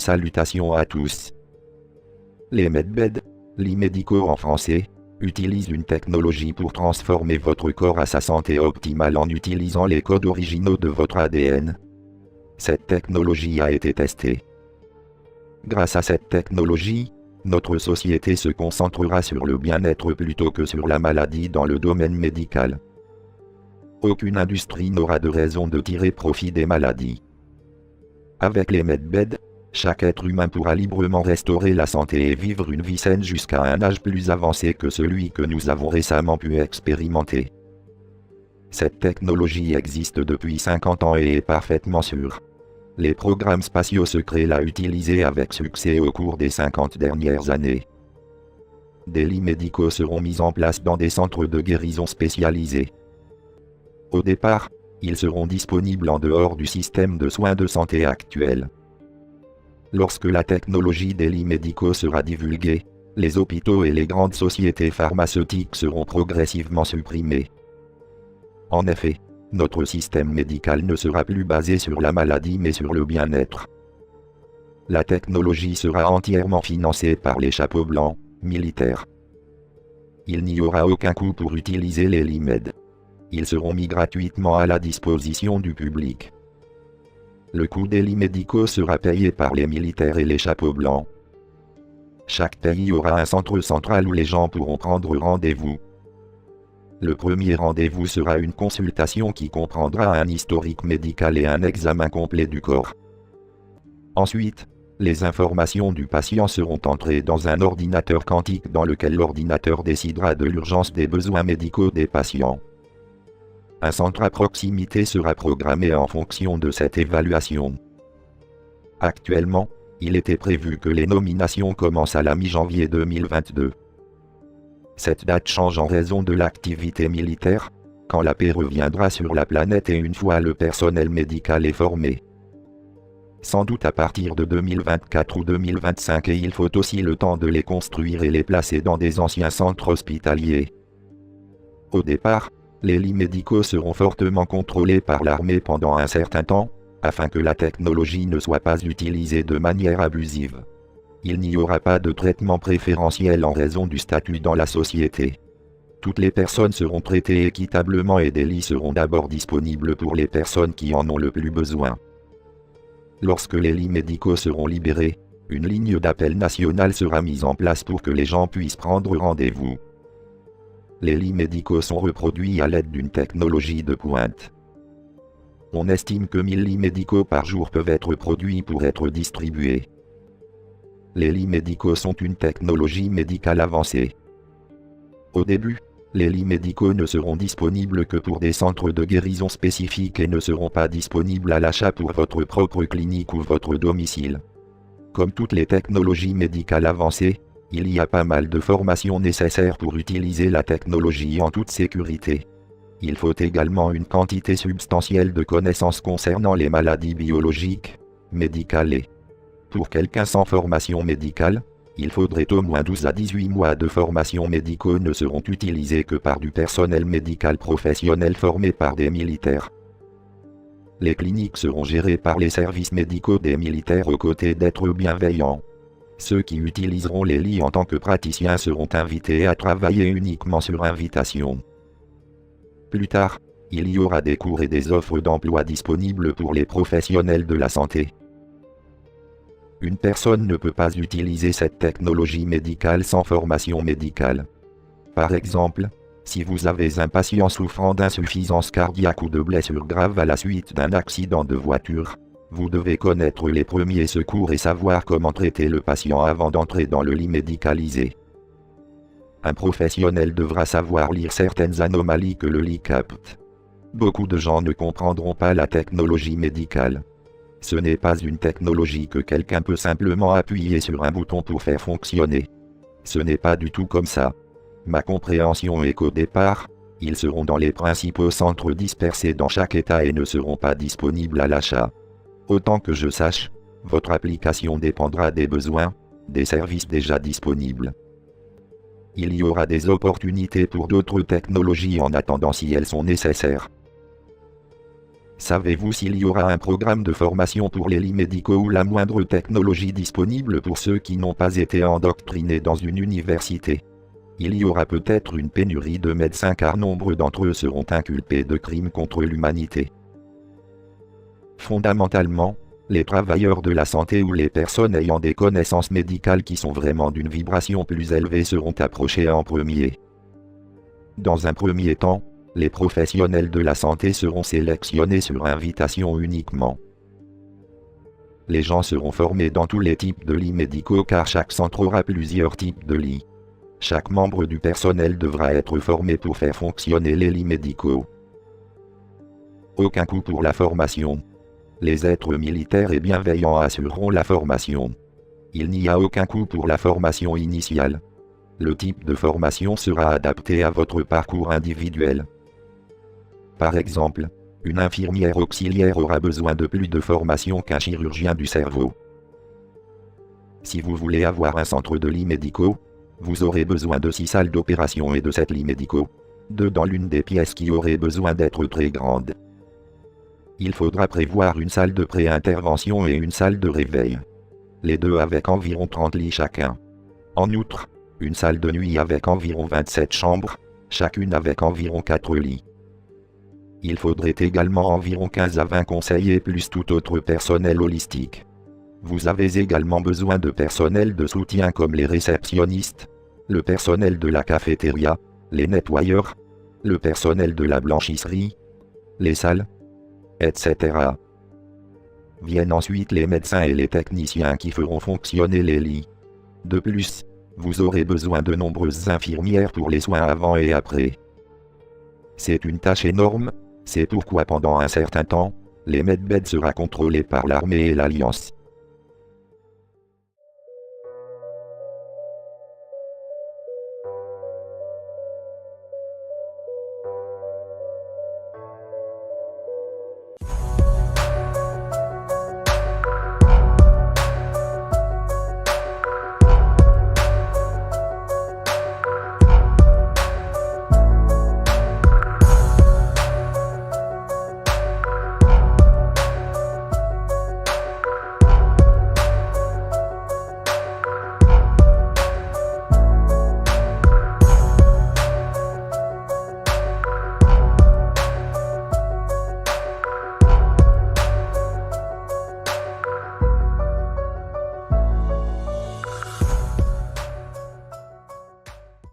salutations à tous. Les medbeds, lits médicaux en français, utilisent une technologie pour transformer votre corps à sa santé optimale en utilisant les codes originaux de votre ADN. Cette technologie a été testée. Grâce à cette technologie, notre société se concentrera sur le bien-être plutôt que sur la maladie dans le domaine médical. Aucune industrie n'aura de raison de tirer profit des maladies. Avec les medbeds, chaque être humain pourra librement restaurer la santé et vivre une vie saine jusqu'à un âge plus avancé que celui que nous avons récemment pu expérimenter. Cette technologie existe depuis 50 ans et est parfaitement sûre. Les programmes spatiaux secrets l'ont utilisée avec succès au cours des 50 dernières années. Des lits médicaux seront mis en place dans des centres de guérison spécialisés. Au départ, ils seront disponibles en dehors du système de soins de santé actuel. Lorsque la technologie des lits médicaux sera divulguée, les hôpitaux et les grandes sociétés pharmaceutiques seront progressivement supprimés. En effet, notre système médical ne sera plus basé sur la maladie mais sur le bien-être. La technologie sera entièrement financée par les chapeaux blancs, militaires. Il n'y aura aucun coût pour utiliser les lits med. Ils seront mis gratuitement à la disposition du public. Le coût des lits médicaux sera payé par les militaires et les chapeaux blancs. Chaque pays aura un centre central où les gens pourront prendre rendez-vous. Le premier rendez-vous sera une consultation qui comprendra un historique médical et un examen complet du corps. Ensuite, les informations du patient seront entrées dans un ordinateur quantique dans lequel l'ordinateur décidera de l'urgence des besoins médicaux des patients. Un centre à proximité sera programmé en fonction de cette évaluation. Actuellement, il était prévu que les nominations commencent à la mi-janvier 2022. Cette date change en raison de l'activité militaire, quand la paix reviendra sur la planète et une fois le personnel médical est formé. Sans doute à partir de 2024 ou 2025 et il faut aussi le temps de les construire et les placer dans des anciens centres hospitaliers. Au départ, les lits médicaux seront fortement contrôlés par l'armée pendant un certain temps, afin que la technologie ne soit pas utilisée de manière abusive. Il n'y aura pas de traitement préférentiel en raison du statut dans la société. Toutes les personnes seront traitées équitablement et des lits seront d'abord disponibles pour les personnes qui en ont le plus besoin. Lorsque les lits médicaux seront libérés, une ligne d'appel nationale sera mise en place pour que les gens puissent prendre rendez-vous. Les lits médicaux sont reproduits à l'aide d'une technologie de pointe. On estime que 1000 lits médicaux par jour peuvent être produits pour être distribués. Les lits médicaux sont une technologie médicale avancée. Au début, les lits médicaux ne seront disponibles que pour des centres de guérison spécifiques et ne seront pas disponibles à l'achat pour votre propre clinique ou votre domicile. Comme toutes les technologies médicales avancées, il y a pas mal de formations nécessaires pour utiliser la technologie en toute sécurité. Il faut également une quantité substantielle de connaissances concernant les maladies biologiques, médicales et, pour quelqu'un sans formation médicale, il faudrait au moins 12 à 18 mois de formation médicaux ne seront utilisés que par du personnel médical professionnel formé par des militaires. Les cliniques seront gérées par les services médicaux des militaires aux côtés d'êtres bienveillants. Ceux qui utiliseront les lits en tant que praticiens seront invités à travailler uniquement sur invitation. Plus tard, il y aura des cours et des offres d'emploi disponibles pour les professionnels de la santé. Une personne ne peut pas utiliser cette technologie médicale sans formation médicale. Par exemple, si vous avez un patient souffrant d'insuffisance cardiaque ou de blessures graves à la suite d'un accident de voiture, vous devez connaître les premiers secours et savoir comment traiter le patient avant d'entrer dans le lit médicalisé. Un professionnel devra savoir lire certaines anomalies que le lit capte. Beaucoup de gens ne comprendront pas la technologie médicale. Ce n'est pas une technologie que quelqu'un peut simplement appuyer sur un bouton pour faire fonctionner. Ce n'est pas du tout comme ça. Ma compréhension est qu'au départ, ils seront dans les principaux centres dispersés dans chaque État et ne seront pas disponibles à l'achat. Autant que je sache, votre application dépendra des besoins, des services déjà disponibles. Il y aura des opportunités pour d'autres technologies en attendant si elles sont nécessaires. Savez-vous s'il y aura un programme de formation pour les lits médicaux ou la moindre technologie disponible pour ceux qui n'ont pas été endoctrinés dans une université? Il y aura peut-être une pénurie de médecins car nombre d'entre eux seront inculpés de crimes contre l'humanité. Fondamentalement, les travailleurs de la santé ou les personnes ayant des connaissances médicales qui sont vraiment d'une vibration plus élevée seront approchés en premier. Dans un premier temps, les professionnels de la santé seront sélectionnés sur invitation uniquement. Les gens seront formés dans tous les types de lits médicaux car chaque centre aura plusieurs types de lits. Chaque membre du personnel devra être formé pour faire fonctionner les lits médicaux. Aucun coût pour la formation. Les êtres militaires et bienveillants assureront la formation. Il n'y a aucun coût pour la formation initiale. Le type de formation sera adapté à votre parcours individuel. Par exemple, une infirmière auxiliaire aura besoin de plus de formation qu'un chirurgien du cerveau. Si vous voulez avoir un centre de lits médicaux, vous aurez besoin de 6 salles d'opération et de 7 lits médicaux, 2 dans l'une des pièces qui auraient besoin d'être très grandes. Il faudra prévoir une salle de pré-intervention et une salle de réveil. Les deux avec environ 30 lits chacun. En outre, une salle de nuit avec environ 27 chambres, chacune avec environ 4 lits. Il faudrait également environ 15 à 20 conseillers plus tout autre personnel holistique. Vous avez également besoin de personnel de soutien comme les réceptionnistes, le personnel de la cafétéria, les nettoyeurs, le personnel de la blanchisserie, les salles, etc. Viennent ensuite les médecins et les techniciens qui feront fonctionner les lits. De plus, vous aurez besoin de nombreuses infirmières pour les soins avant et après. C'est une tâche énorme, c'est pourquoi pendant un certain temps, les medbeds sera contrôlés par l'armée et l'Alliance.